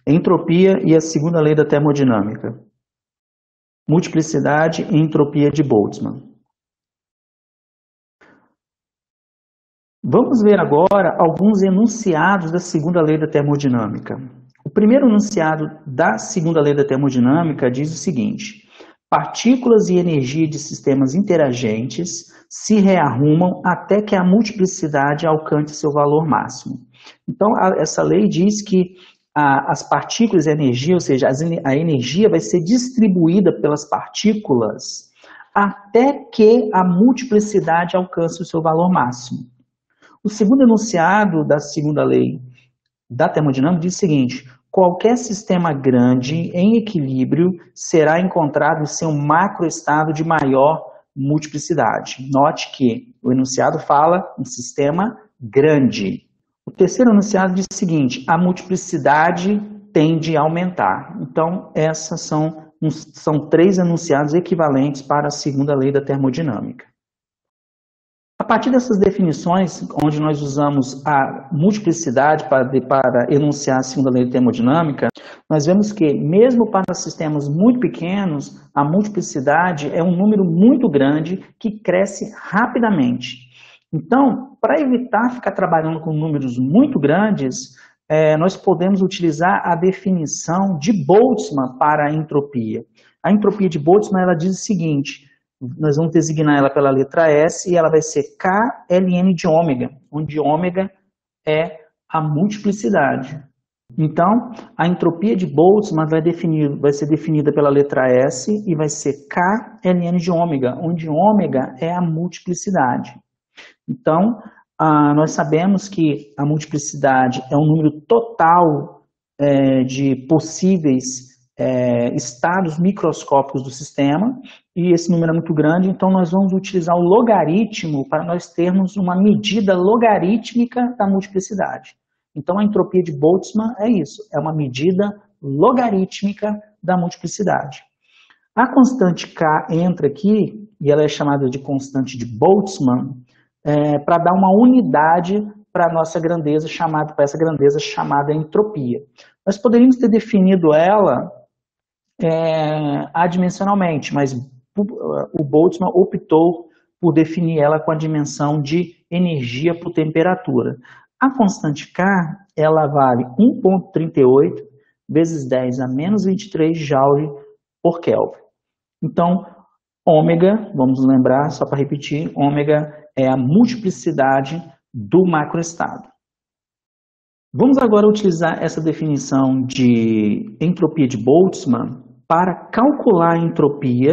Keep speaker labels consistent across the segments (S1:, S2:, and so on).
S1: Entropia e a segunda lei da termodinâmica. Multiplicidade e entropia de Boltzmann. Vamos ver agora alguns enunciados da segunda lei da termodinâmica. O primeiro enunciado da segunda lei da termodinâmica diz o seguinte: partículas e energia de sistemas interagentes se rearrumam até que a multiplicidade alcance seu valor máximo. Então, essa lei diz que as partículas e a energia, ou seja, a energia vai ser distribuída pelas partículas até que a multiplicidade alcance o seu valor máximo. O segundo enunciado da segunda lei da termodinâmica diz o seguinte: qualquer sistema grande em equilíbrio será encontrado em seu macroestado de maior multiplicidade. Note que o enunciado fala em sistema grande. O terceiro enunciado diz o seguinte: a multiplicidade tende a aumentar. Então, essas são três enunciados equivalentes para a segunda lei da termodinâmica. A partir dessas definições, onde nós usamos a multiplicidade para enunciar a segunda lei da termodinâmica, nós vemos que, mesmo para sistemas muito pequenos, a multiplicidade é um número muito grande que cresce rapidamente. Então, para evitar ficar trabalhando com números muito grandes, nós podemos utilizar a definição de Boltzmann para a entropia. A entropia de Boltzmann ela diz o seguinte: nós vamos designar ela pela letra S e ela vai ser K-ln de ômega, onde ômega é a multiplicidade. Então, a entropia de Boltzmann vai ser definida pela letra S e vai ser K-ln de ômega, onde ômega é a multiplicidade. Então, nós sabemos que a multiplicidade é um número total de possíveis estados microscópicos do sistema, e esse número é muito grande, então nós vamos utilizar o logaritmo para nós termos uma medida logarítmica da multiplicidade. Então a entropia de Boltzmann é isso, é uma medida logarítmica da multiplicidade. A constante K entra aqui, e ela é chamada de constante de Boltzmann, para dar uma unidade para a nossa grandeza, para essa grandeza chamada entropia. Nós poderíamos ter definido ela adimensionalmente, mas o Boltzmann optou por definir ela com a dimensão de energia por temperatura. A constante K, ela vale 1,38 vezes 10 a menos 23 Joule por Kelvin. Então, ômega, vamos lembrar, só para repetir, ômega é a multiplicidade do macroestado. Vamos agora utilizar essa definição de entropia de Boltzmann para calcular a entropia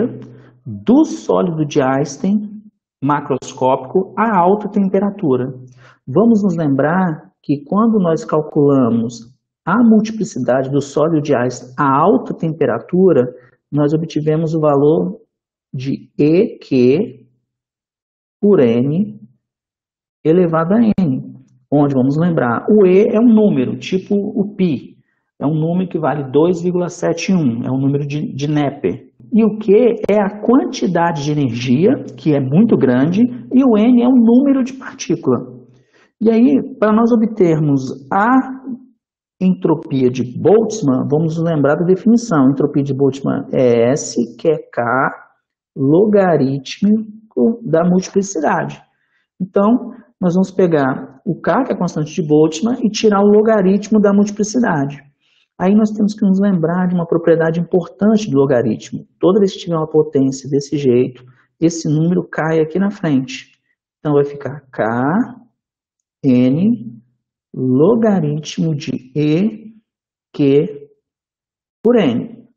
S1: do sólido de Einstein macroscópico a alta temperatura. Vamos nos lembrar que quando nós calculamos a multiplicidade do sólido de Einstein a alta temperatura, nós obtivemos o valor de EQ por N elevado a N, onde, vamos lembrar, o E é um número, tipo o π, é um número que vale 2,71, é um número de Neper. E o Q é a quantidade de energia, que é muito grande, e o N é um número de partícula. E aí, para nós obtermos a entropia de Boltzmann, vamos nos lembrar da definição. A entropia de Boltzmann é S, que é K, logarítmico da multiplicidade. Então, nós vamos pegar o K, que é a constante de Boltzmann, e tirar o logaritmo da multiplicidade. Aí nós temos que nos lembrar de uma propriedade importante do logaritmo. Toda vez que tiver uma potência desse jeito, esse número cai aqui na frente. Então vai ficar K, N, logaritmo de E, Q por N.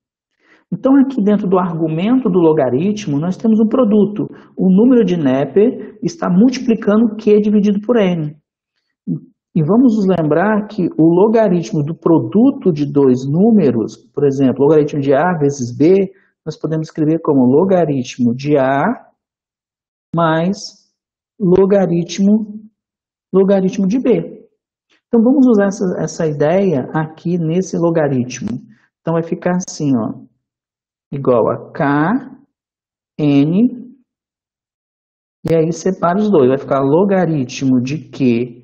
S1: Então aqui dentro do argumento do logaritmo, nós temos um produto. O número de Neper está multiplicando Q dividido por N. E vamos nos lembrar que o logaritmo do produto de dois números, por exemplo, logaritmo de A vezes B, nós podemos escrever como logaritmo de A mais logaritmo de B. Então vamos usar essa ideia aqui nesse logaritmo. Então vai ficar assim, ó, igual a K, N, e aí separa os dois, vai ficar logaritmo de Q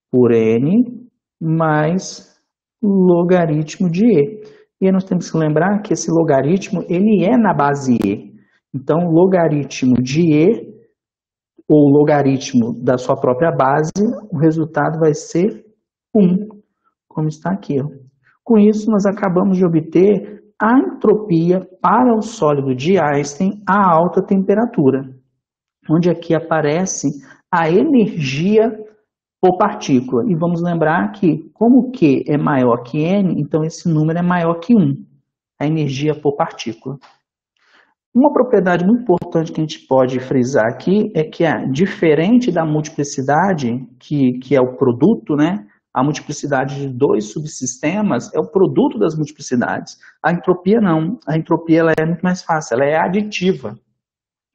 S1: por N mais logaritmo de E. E aí nós temos que lembrar que esse logaritmo, ele é na base E. Então, logaritmo de E, ou logaritmo da sua própria base, o resultado vai ser 1, como está aqui. Ó. Com isso, nós acabamos de obter a entropia para o sólido de Einstein a alta temperatura, onde aqui aparece a energia por partícula. E vamos lembrar que, como Q é maior que N, então esse número é maior que 1, a energia por partícula. Uma propriedade muito importante que a gente pode frisar aqui é que, diferente da multiplicidade, que é o produto, né? A multiplicidade de dois subsistemas é o produto das multiplicidades. A entropia não. A entropia ela é muito mais fácil, ela é aditiva.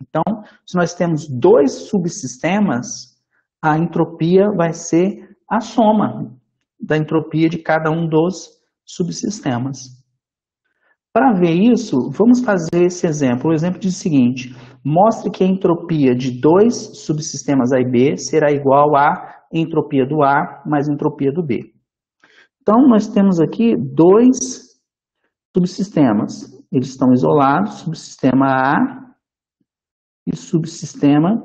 S1: Então, se nós temos dois subsistemas, a entropia vai ser a soma da entropia de cada um dos subsistemas. Para ver isso, vamos fazer esse exemplo. O exemplo diz o seguinte: mostre que a entropia de dois subsistemas A e B será igual à entropia do A mais a entropia do B. Então, nós temos aqui dois subsistemas. Eles estão isolados, subsistema A e subsistema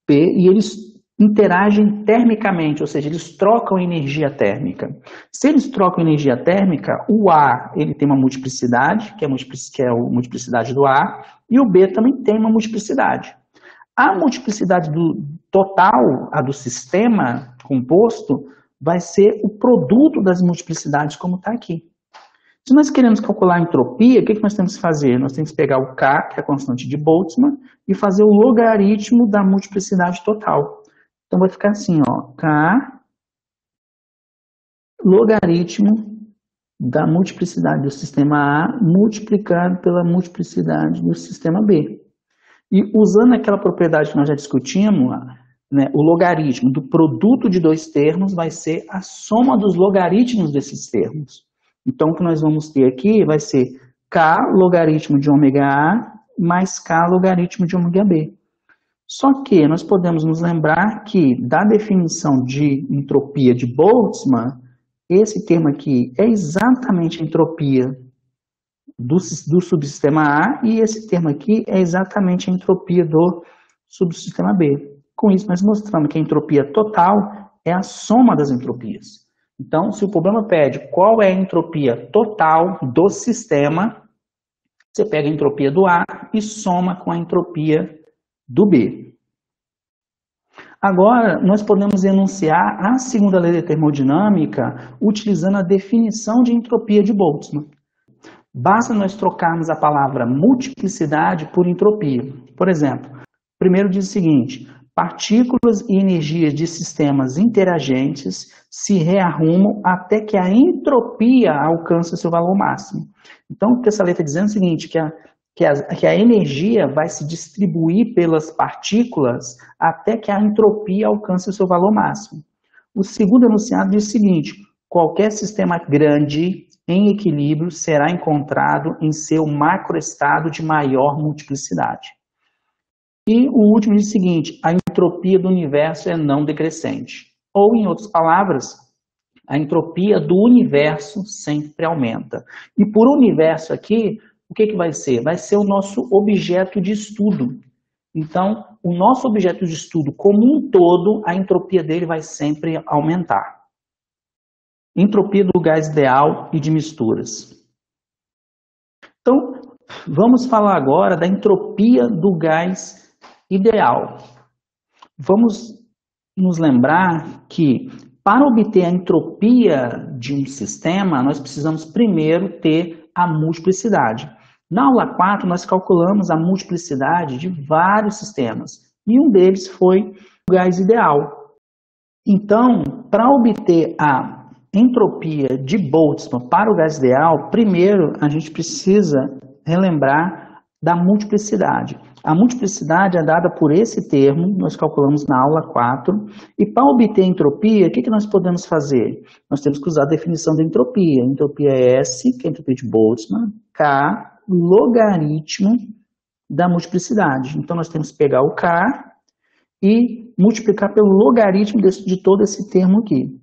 S1: B, e eles interagem termicamente, ou seja, eles trocam energia térmica. Se eles trocam energia térmica, o A ele tem uma multiplicidade, que é a multiplicidade do A, e o B também tem uma multiplicidade. A multiplicidade do total, a do sistema composto, vai ser o produto das multiplicidades, como está aqui. Se nós queremos calcular a entropia, o que nós temos que fazer? Nós temos que pegar o K, que é a constante de Boltzmann, e fazer o logaritmo da multiplicidade total. Então, vai ficar assim, ó, K, logaritmo da multiplicidade do sistema A multiplicado pela multiplicidade do sistema B. E usando aquela propriedade que nós já discutimos, né, o logaritmo do produto de dois termos vai ser a soma dos logaritmos desses termos. Então, o que nós vamos ter aqui vai ser K logaritmo de ômega A mais K logaritmo de ômega B. Só que nós podemos nos lembrar que, da definição de entropia de Boltzmann, esse termo aqui é exatamente a entropia do subsistema A e esse termo aqui é exatamente a entropia do subsistema B. Com isso, nós mostramos que a entropia total é a soma das entropias. Então, se o problema pede qual é a entropia total do sistema, você pega a entropia do A e soma com a entropia do B. Agora, nós podemos enunciar a segunda lei da termodinâmica utilizando a definição de entropia de Boltzmann. Basta nós trocarmos a palavra multiplicidade por entropia. Por exemplo, primeiro diz o seguinte: partículas e energias de sistemas interagentes se rearrumam até que a entropia alcance seu valor máximo. Então, o que essa letra está dizendo é o seguinte, que a energia vai se distribuir pelas partículas até que a entropia alcance o seu valor máximo. O segundo enunciado diz o seguinte: qualquer sistema grande em equilíbrio será encontrado em seu macroestado de maior multiplicidade. E o último diz o seguinte: a entropia do universo é não decrescente. Ou, em outras palavras, a entropia do universo sempre aumenta. E por universo aqui, o que vai ser? Vai ser o nosso objeto de estudo. Então, o nosso objeto de estudo como um todo, a entropia dele vai sempre aumentar. Entropia do gás ideal e de misturas. Então, vamos falar agora da entropia do gás ideal. Vamos nos lembrar que, para obter a entropia de um sistema, nós precisamos primeiro ter a multiplicidade. Na aula 4, nós calculamos a multiplicidade de vários sistemas, e um deles foi o gás ideal. Então, para obter a entropia de Boltzmann para o gás ideal, primeiro a gente precisa relembrar da multiplicidade. A multiplicidade é dada por esse termo, nós calculamos na aula 4, e para obter a entropia, o que nós podemos fazer? Nós temos que usar a definição da entropia. A entropia é S, que é a entropia de Boltzmann, K, logaritmo da multiplicidade. Então, nós temos que pegar o K e multiplicar pelo logaritmo de todo esse termo aqui.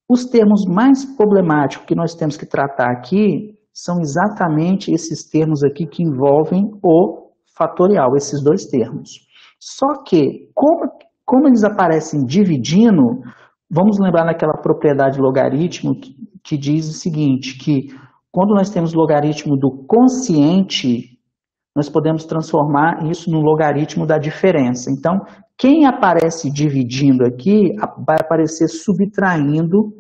S1: Os termos mais problemáticos que nós temos que tratar aqui são exatamente esses termos aqui que envolvem o fatorial, esses dois termos. Só que, como eles aparecem dividindo, vamos lembrar naquela propriedade logaritmo que diz o seguinte, que quando nós temos logaritmo do quociente, nós podemos transformar isso no logaritmo da diferença. Então, quem aparece dividindo aqui, vai aparecer subtraindo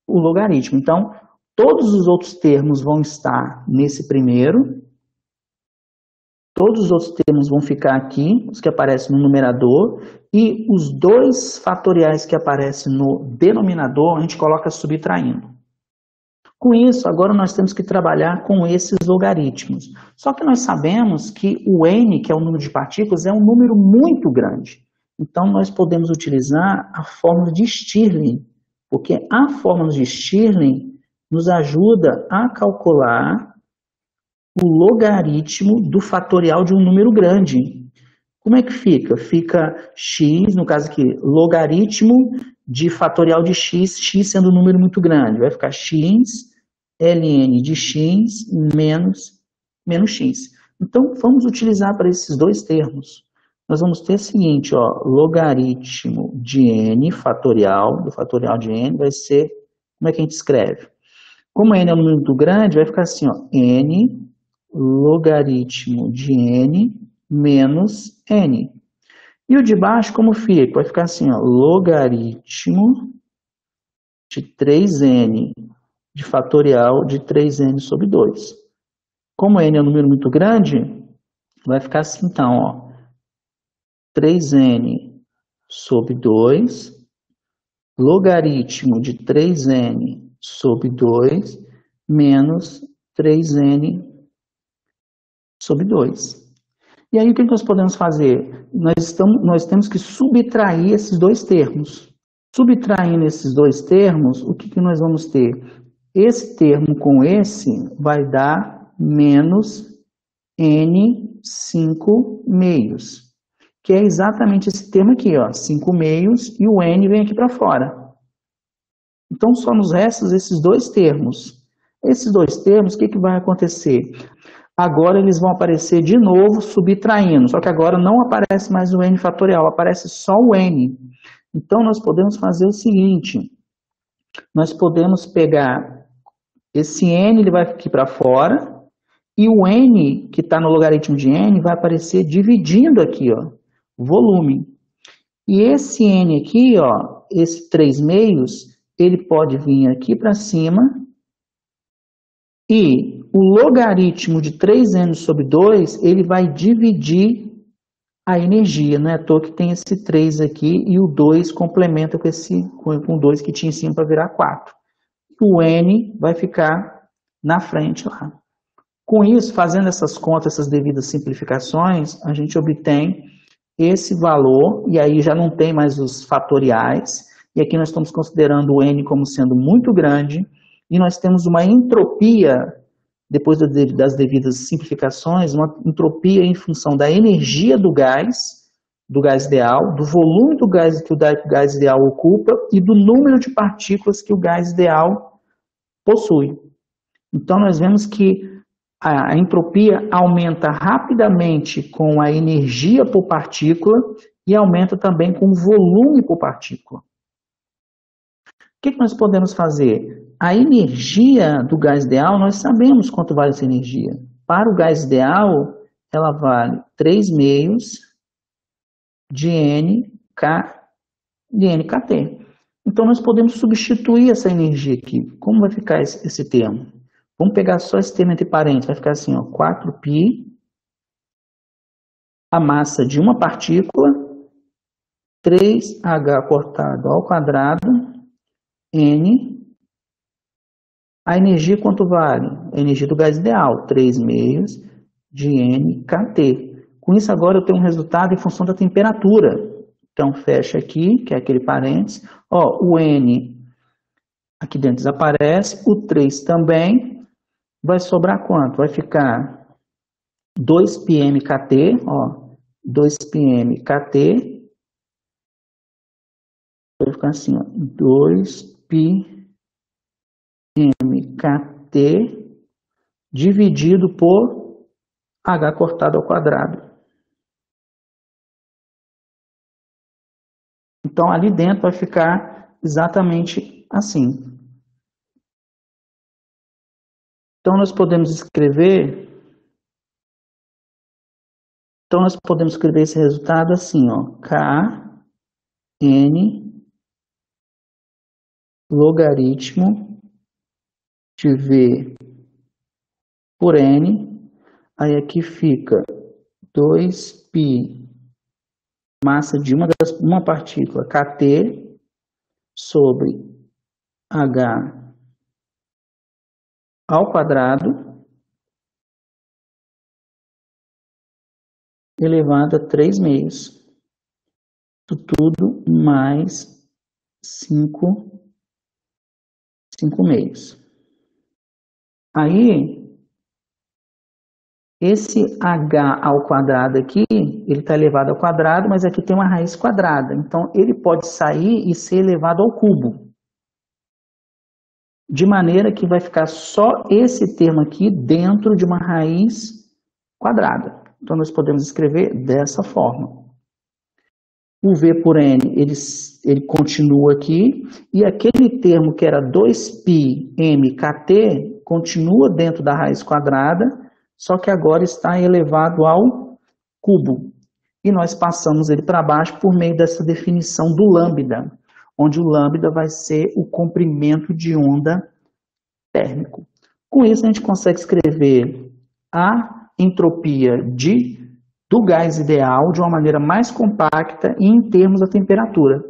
S1: o logaritmo. Então, todos os outros termos vão estar nesse primeiro, todos os outros termos vão ficar aqui, os que aparecem no numerador, e os dois fatoriais que aparecem no denominador, a gente coloca subtraindo. Com isso, agora nós temos que trabalhar com esses logaritmos. Só que nós sabemos que o n, que é o número de partículas, é um número muito grande. Então, nós podemos utilizar a fórmula de Stirling, porque a fórmula de Stirling nos ajuda a calcular o logaritmo do fatorial de um número grande. Como é que fica? Fica x, no caso aqui, logaritmo de fatorial de x, x sendo um número muito grande. Vai ficar x, ln de x menos x. Então, vamos utilizar para esses dois termos. Nós vamos ter o seguinte, ó, logaritmo de n fatorial, do fatorial de n, vai ser, como é que a gente escreve? Como n é um número muito grande, vai ficar assim, ó, n logaritmo de n menos n. E o de baixo, como fica? Vai ficar assim, ó, logaritmo de 3n de fatorial de 3n sobre 2. Como n é um número muito grande, vai ficar assim, então, ó, 3n sobre 2, logaritmo de 3n sobre 2, menos 3n sobre 2. E aí, o que nós podemos fazer? Nós temos que subtrair esses dois termos. Subtraindo esses dois termos, o que nós vamos ter? Esse termo com esse vai dar menos n5 meios, que é exatamente esse termo aqui, ó, 5 meios, e o n vem aqui para fora. Então, só nos restam esses dois termos. Esses dois termos, o que vai acontecer? Agora eles vão aparecer de novo subtraindo, só que agora não aparece mais o n fatorial, aparece só o n. Então, nós podemos fazer o seguinte, nós podemos pegar esse n, ele vai aqui para fora, e o n, que está no logaritmo de n, vai aparecer dividindo aqui, ó, volume. E esse n aqui, ó, esse 3 meios, ele pode vir aqui para cima, e o logaritmo de 3n sobre 2, ele vai dividir a energia, não é à toa que tem esse 3 aqui, e o 2 complementa com o 2 que tinha em cima para virar 4. O n vai ficar na frente lá. Com isso, fazendo essas contas, essas devidas simplificações, a gente obtém esse valor, e aí já não tem mais os fatoriais, e aqui nós estamos considerando o n como sendo muito grande, e nós temos uma entropia, depois das devidas simplificações, uma entropia em função da energia do gás ideal, do volume do gás que o gás ideal ocupa e do número de partículas que o gás ideal possui. Então, nós vemos que a entropia aumenta rapidamente com a energia por partícula e aumenta também com o volume por partícula. O que nós podemos fazer? A energia do gás ideal, nós sabemos quanto vale essa energia. Para o gás ideal, ela vale 3 meios de nKT. Então, nós podemos substituir essa energia aqui. Como vai ficar esse termo? Vamos pegar só esse termo entre parênteses. Vai ficar assim, ó, 4π, a massa de uma partícula, 3h cortado ao quadrado, n. A energia quanto vale? A energia do gás ideal, 3 meios de nKT. Com isso, agora eu tenho um resultado em função da temperatura. Então, fecha aqui, que é aquele parênteses. Ó, o n aqui dentro desaparece, o 3 também. Vai sobrar quanto? Vai ficar 2πmKT, ó, 2πmKT. Vai ficar assim, ó, 2 2πmKT dividido por H cortado ao quadrado. Então, ali dentro vai ficar exatamente assim. Então, nós podemos escrever esse resultado assim, ó, Kn logaritmo de V por N, aí aqui fica 2π massa de uma partícula Kt sobre H ao quadrado elevado a 3 meios. Isso tudo mais 5 meios. Aí, esse H ao quadrado aqui, ele está elevado ao quadrado, mas aqui tem uma raiz quadrada. Então, ele pode sair e ser elevado ao cubo. De maneira que vai ficar só esse termo aqui dentro de uma raiz quadrada. Então, nós podemos escrever dessa forma. O V por N, ele continua aqui, e aquele termo que era 2πmKT continua dentro da raiz quadrada, só que agora está elevado ao cubo. E nós passamos ele para baixo por meio dessa definição do lambda, onde o lambda vai ser o comprimento de onda térmico. Com isso, a gente consegue escrever a entropia do gás ideal de uma maneira mais compacta e em termos da temperatura.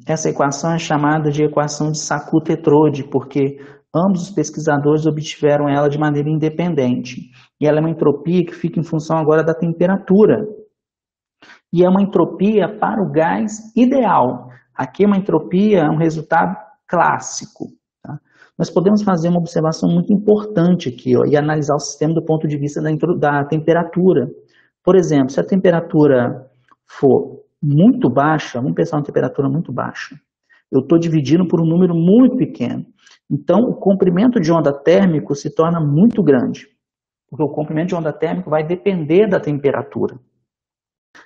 S1: Essa equação é chamada de equação de Sackur-Tetrode, porque ambos os pesquisadores obtiveram ela de maneira independente. E ela é uma entropia que fica em função agora da temperatura. E é uma entropia para o gás ideal. Aqui é uma entropia, um resultado clássico. Tá? Nós podemos fazer uma observação muito importante aqui, ó, e analisar o sistema do ponto de vista da temperatura. Por exemplo, se a temperatura for muito baixa, vamos pensar uma temperatura muito baixa, eu estou dividindo por um número muito pequeno. Então, o comprimento de onda térmico se torna muito grande, porque o comprimento de onda térmico vai depender da temperatura.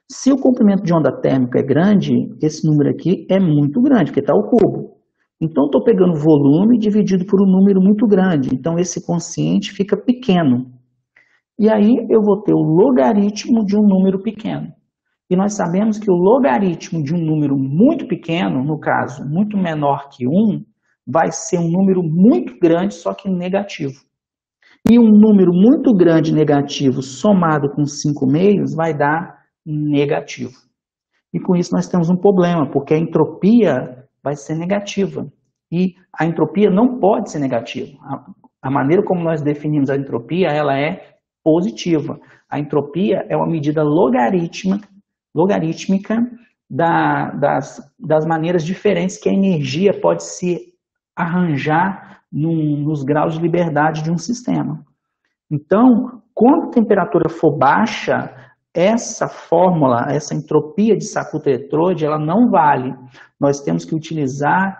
S1: Se o comprimento de onda térmica é grande, esse número aqui é muito grande, porque está ao cubo. Então, estou pegando volume dividido por um número muito grande, então esse quociente fica pequeno. E aí eu vou ter o logaritmo de um número pequeno. E nós sabemos que o logaritmo de um número muito pequeno, no caso, muito menor que 1, vai ser um número muito grande, só que negativo. E um número muito grande negativo somado com 5 meios vai dar negativo. E com isso nós temos um problema, porque a entropia vai ser negativa. E a entropia não pode ser negativa. A maneira como nós definimos a entropia, ela é positiva. A entropia é uma medida logarítmica das maneiras diferentes que a energia pode se arranjar nos graus de liberdade de um sistema. Então, quando a temperatura for baixa, essa fórmula, essa entropia de Sackur-Tetrode, ela não vale. Nós temos que utilizar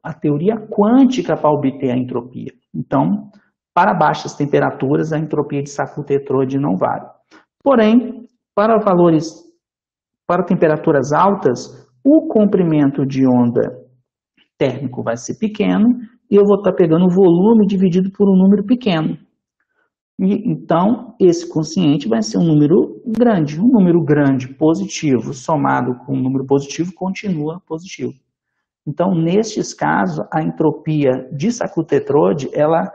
S1: a teoria quântica para obter a entropia. Então, para baixas temperaturas, a entropia de Sackur-Tetrode não vale. Porém, para temperaturas altas, o comprimento de onda térmico vai ser pequeno e eu vou estar pegando o volume dividido por um número pequeno. E, então, esse quociente vai ser um número grande. Um número grande positivo somado com um número positivo continua positivo. Então, nestes casos, a entropia de Sackur-Tetrode, ela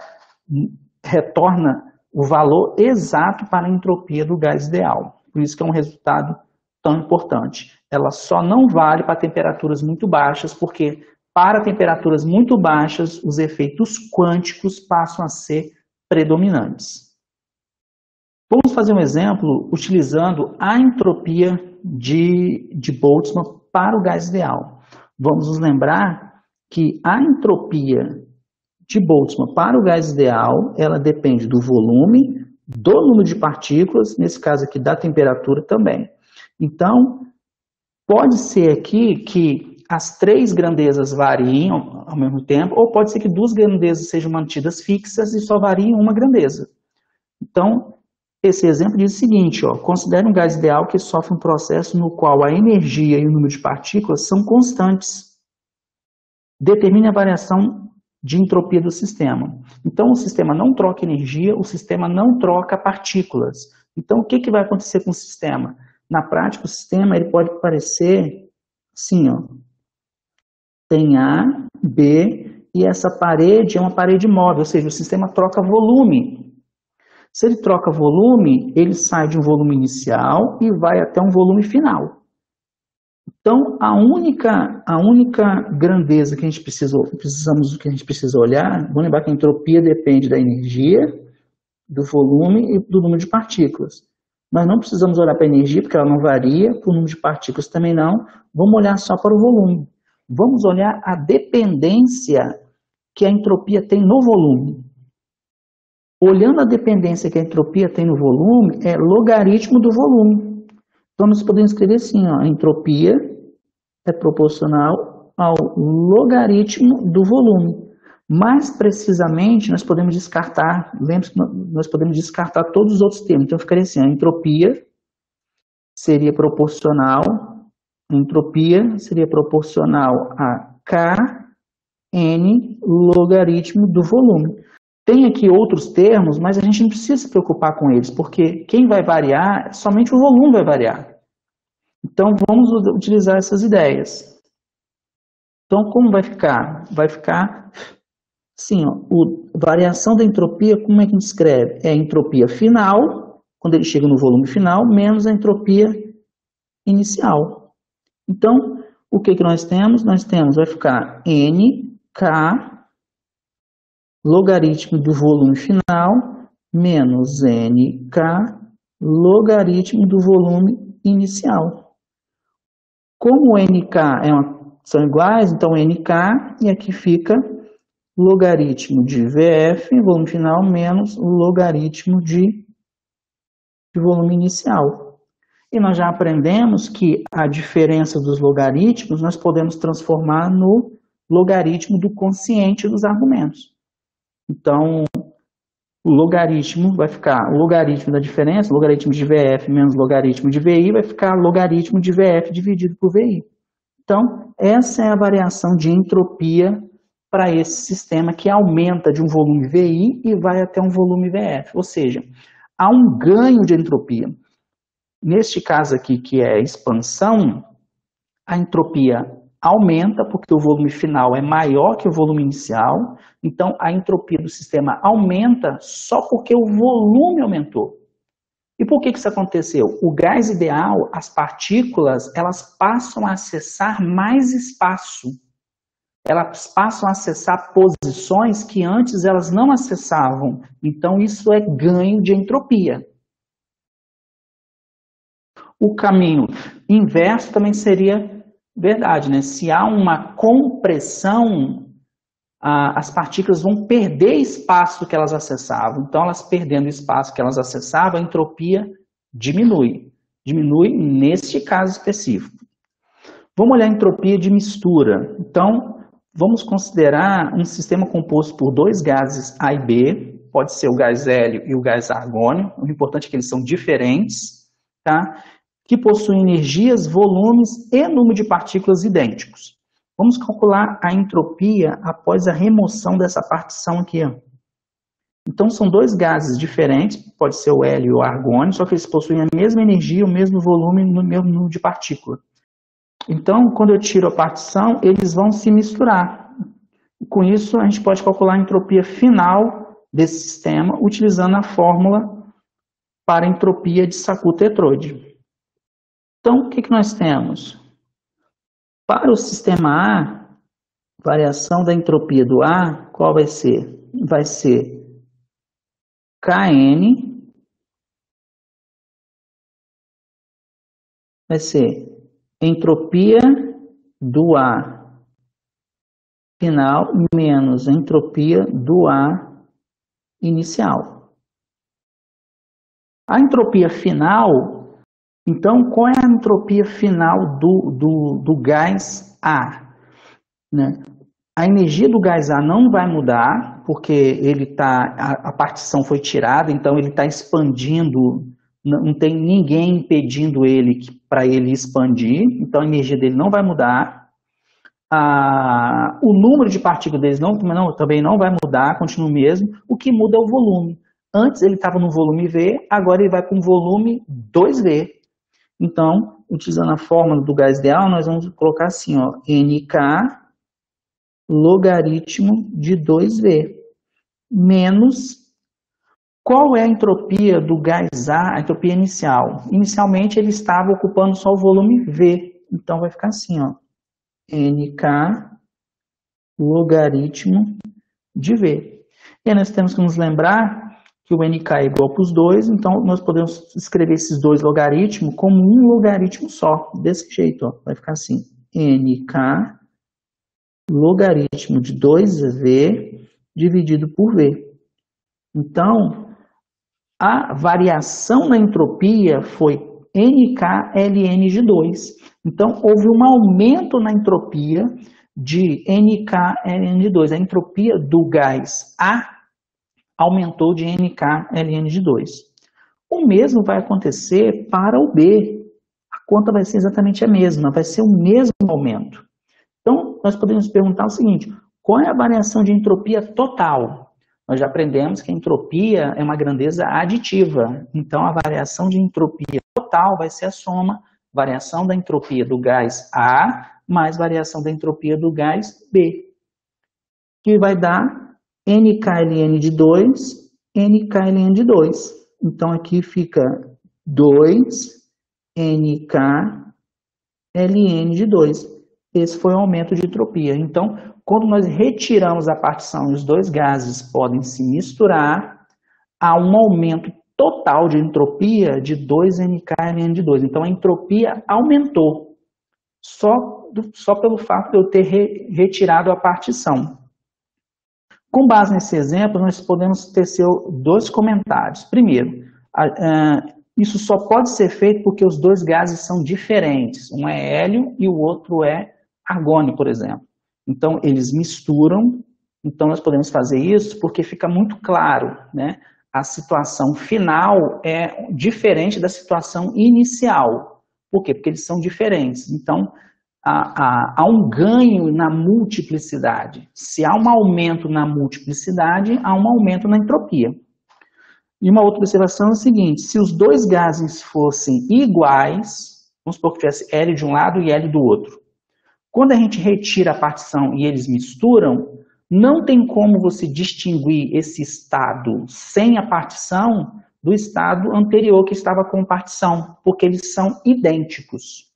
S1: retorna o valor exato para a entropia do gás ideal. Por isso que é um resultado tão importante. Ela só não vale para temperaturas muito baixas, porque para temperaturas muito baixas, os efeitos quânticos passam a ser predominantes. Vamos fazer um exemplo utilizando a entropia de Boltzmann para o gás ideal. Vamos nos lembrar que a entropia de Boltzmann para o gás ideal, ela depende do volume, do número de partículas, nesse caso aqui da temperatura também. Então, pode ser aqui que as 3 grandezas variem ao mesmo tempo, ou pode ser que 2 grandezas sejam mantidas fixas e só variem uma grandeza. Então, esse exemplo diz o seguinte, ó, considere um gás ideal que sofre um processo no qual a energia e o número de partículas são constantes. Determine a variação de entropia do sistema. Então, o sistema não troca energia, o sistema não troca partículas. Então, o que vai acontecer com o sistema? Na prática, o sistema ele pode parecer assim, ó. Tem A, B, e essa parede é uma parede móvel, ou seja, o sistema troca volume. Se ele troca volume, ele sai de um volume inicial e vai até um volume final. Então, a única grandeza que a gente precisa olhar, vamos lembrar que a entropia depende da energia, do volume e do número de partículas. Nós não precisamos olhar para a energia, porque ela não varia, para o número de partículas também não. Vamos olhar só para o volume. Vamos olhar a dependência que a entropia tem no volume. Olhando a dependência que a entropia tem no volume, é logaritmo do volume. Então, nós podemos escrever assim, ó, a entropia é proporcional ao logaritmo do volume. Mais precisamente, nós podemos descartar, lembre-se que nós podemos descartar todos os outros termos. Então, ficaria assim, a entropia seria proporcional a Kn logaritmo do volume. Tem aqui outros termos, mas a gente não precisa se preocupar com eles, porque quem vai variar, somente o volume vai variar. Então, vamos utilizar essas ideias. Então, como vai ficar? Vai ficar assim, ó, variação da entropia, como é que a gente escreve? É a entropia final, quando ele chega no volume final, menos a entropia inicial. Então, o que nós temos? Nós temos, vai ficar Nk logaritmo do volume final menos Nk logaritmo do volume inicial. Como o Nk são iguais, então Nk, e aqui fica logaritmo de Vf, volume final, menos logaritmo de volume inicial. E nós já aprendemos que a diferença dos logaritmos nós podemos transformar no logaritmo do quociente dos argumentos. Então, o logaritmo vai ficar, o logaritmo da diferença, logaritmo de Vf menos logaritmo de Vi, vai ficar logaritmo de Vf dividido por Vi. Então, essa é a variação de entropia para esse sistema que aumenta de um volume Vi e vai até um volume Vf. Ou seja, há um ganho de entropia. Neste caso aqui, que é expansão, a entropia aumenta porque o volume final é maior que o volume inicial, então a entropia do sistema aumenta só porque o volume aumentou. E por que isso aconteceu? O gás ideal, as partículas, elas passam a acessar mais espaço. Elas passam a acessar posições que antes elas não acessavam. Então isso é ganho de entropia. O caminho inverso também seria verdade, né? Se há uma compressão, as partículas vão perder espaço que elas acessavam. Então, elas perdendo o espaço que elas acessavam, a entropia diminui. Diminui neste caso específico. Vamos olhar a entropia de mistura. Então, vamos considerar um sistema composto por 2 gases A e B. Pode ser o gás hélio e o gás argônio. O importante é que eles são diferentes, tá? Que possuem energias, volumes e número de partículas idênticos. Vamos calcular a entropia após a remoção dessa partição aqui. Ó. Então, são 2 gases diferentes, pode ser o hélio ou o argônio, só que eles possuem a mesma energia, o mesmo volume e o mesmo número de partículas. Então, quando eu tiro a partição, eles vão se misturar. Com isso, a gente pode calcular a entropia final desse sistema, utilizando a fórmula para a entropia de Sackur-Tetrode. Então, o que nós temos? Para o sistema A, variação da entropia do A, qual vai ser? Vai ser Kn, vai ser entropia do A final menos a entropia do A inicial. A entropia final, então, qual é a entropia final do gás A, né? A energia do gás A não vai mudar, porque a partição foi tirada, então ele está expandindo, não tem ninguém impedindo ele para ele expandir, então a energia dele não vai mudar. O número de partículas deles também não vai mudar, continua o mesmo. O que muda é o volume. Antes ele estava no volume V, agora ele vai para um volume 2V. Então, utilizando a fórmula do gás ideal, nós vamos colocar assim, ó, NK logaritmo de 2V, menos, qual é a entropia do gás A, a entropia inicial? Inicialmente ele estava ocupando só o volume V, então vai ficar assim, ó, NK logaritmo de V. E aí nós temos que nos lembrar que o NK é igual para os dois, então nós podemos escrever esses dois logaritmos como um logaritmo só, desse jeito, ó, vai ficar assim, NK logaritmo de 2V dividido por V. Então, a variação na entropia foi NK-ln de 2. Então, houve um aumento na entropia de NK-ln de 2. A entropia do gás A aumentou de NK-ln de 2. O mesmo vai acontecer para o B. A conta vai ser exatamente a mesma, vai ser o mesmo aumento. Então, nós podemos perguntar o seguinte, qual é a variação de entropia total? Nós já aprendemos que a entropia é uma grandeza aditiva. Então, a variação de entropia total vai ser a soma, variação da entropia do gás A mais variação da entropia do gás B, que vai dar NK-ln de 2, NK-ln de 2. Então, aqui fica 2 NK-ln de 2. Esse foi o aumento de entropia. Então, quando nós retiramos a partição e os dois gases podem se misturar, há um aumento total de entropia de 2 NK-ln de 2. Então, a entropia aumentou só pelo fato de eu ter retirado a partição. Com base nesse exemplo, nós podemos tecer dois comentários. Primeiro, isso só pode ser feito porque os dois gases são diferentes. Um é hélio e o outro é argônio, por exemplo. Então, eles misturam. Então, nós podemos fazer isso porque fica muito claro, né? A situação final é diferente da situação inicial. Por quê? Porque eles são diferentes. Então, há um ganho na multiplicidade. Se há um aumento na multiplicidade, há um aumento na entropia. E uma outra observação é o seguinte, se os dois gases fossem iguais, vamos supor que tivesse L de um lado e L do outro. Quando a gente retira a partição e eles misturam, não tem como você distinguir esse estado sem a partição do estado anterior que estava com partição, porque eles são idênticos.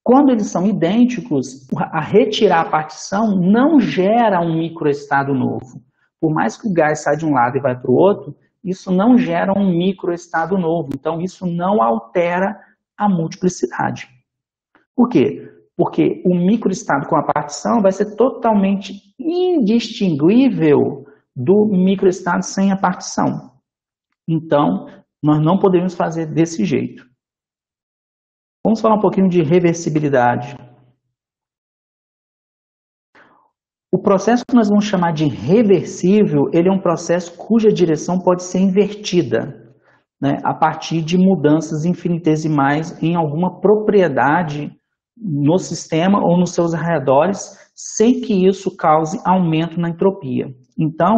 S1: Quando eles são idênticos, a retirar a partição não gera um microestado novo. Por mais que o gás saia de um lado e vai para o outro, isso não gera um microestado novo. Então, isso não altera a multiplicidade. Por quê? Porque o microestado com a partição vai ser totalmente indistinguível do microestado sem a partição. Então, nós não podemos fazer desse jeito. Vamos falar um pouquinho de reversibilidade. O processo que nós vamos chamar de reversível, ele é um processo cuja direção pode ser invertida, né, a partir de mudanças infinitesimais em alguma propriedade no sistema ou nos seus arredores, sem que isso cause aumento na entropia. Então,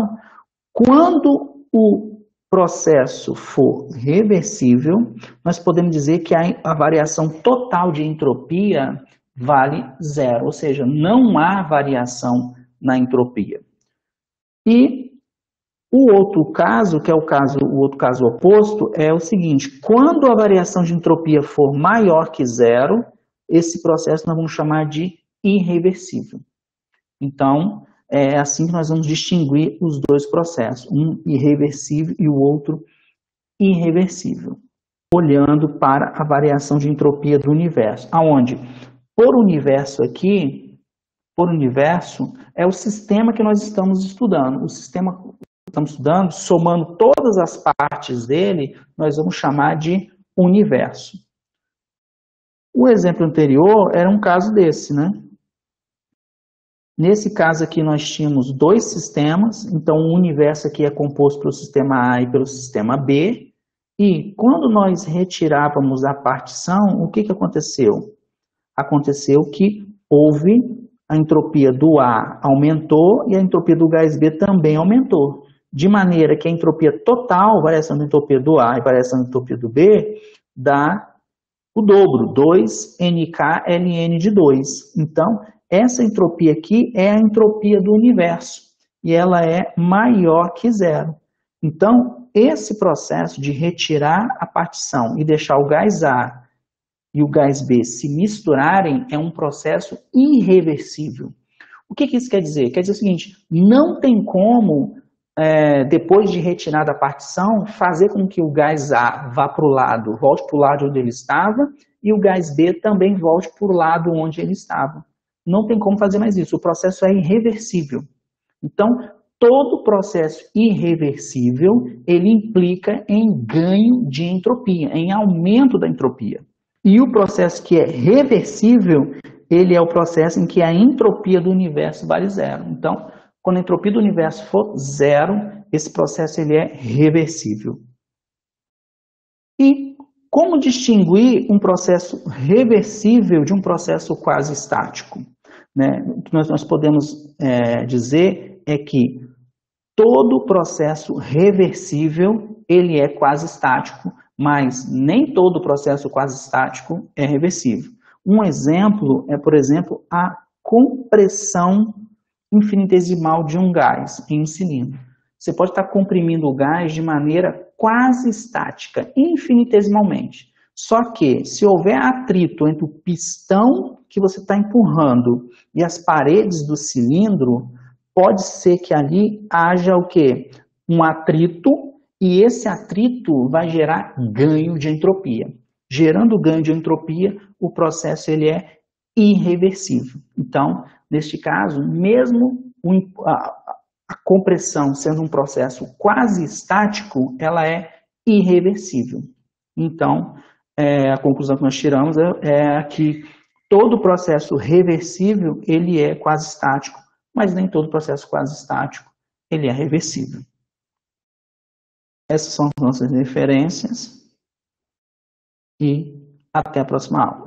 S1: quando o processo for reversível, nós podemos dizer que a variação total de entropia vale zero, ou seja, não há variação na entropia. E o outro caso, que é o outro caso oposto, é o seguinte, quando a variação de entropia for maior que zero, esse processo nós vamos chamar de irreversível. Então, é assim que nós vamos distinguir os dois processos, um irreversível e o outro irreversível, olhando para a variação de entropia do universo, aonde, por universo aqui, por universo, é o sistema que nós estamos estudando. O sistema que estamos estudando, somando todas as partes dele, nós vamos chamar de universo. O exemplo anterior era um caso desse, né? Nesse caso aqui nós tínhamos dois sistemas, então o universo aqui é composto pelo sistema A e pelo sistema B, e quando nós retirávamos a partição, o que aconteceu? Aconteceu que houve a entropia do A aumentou e a entropia do gás B também aumentou, de maneira que a entropia total, variação da entropia do A e variação da entropia do B, dá o dobro, 2NkLn de 2. Então, essa entropia aqui é a entropia do universo e ela é maior que zero. Então, esse processo de retirar a partição e deixar o gás A e o gás B se misturarem é um processo irreversível. O que isso quer dizer? Quer dizer o seguinte, não tem como, depois de retirada a partição, fazer com que o gás A vá para o lado, volte para o lado onde ele estava, e o gás B também volte para o lado onde ele estava. Não tem como fazer mais isso, o processo é irreversível. Então, todo processo irreversível, ele implica em ganho de entropia, em aumento da entropia. E o processo que é reversível, ele é o processo em que a entropia do universo vale zero. Então, quando a entropia do universo for zero, esse processo ele é reversível. E como distinguir um processo reversível de um processo quase estático? O que nós podemos dizer é que todo processo reversível ele é quase estático, mas nem todo processo quase estático é reversível. Um exemplo é, por exemplo, a compressão infinitesimal de um gás em um cilindro. Você pode estar comprimindo o gás de maneira quase estática, infinitesimalmente. Só que, se houver atrito entre o pistão que você está empurrando e as paredes do cilindro, pode ser que ali haja o quê? Um atrito, e esse atrito vai gerar ganho de entropia. Gerando ganho de entropia, o processo ele é irreversível. Então, neste caso, mesmo a compressão sendo um processo quase estático, ela é irreversível. Então, a conclusão que nós tiramos é que todo processo reversível ele é quase estático, mas nem todo processo quase estático ele é reversível. Essas são as nossas referências e até a próxima aula.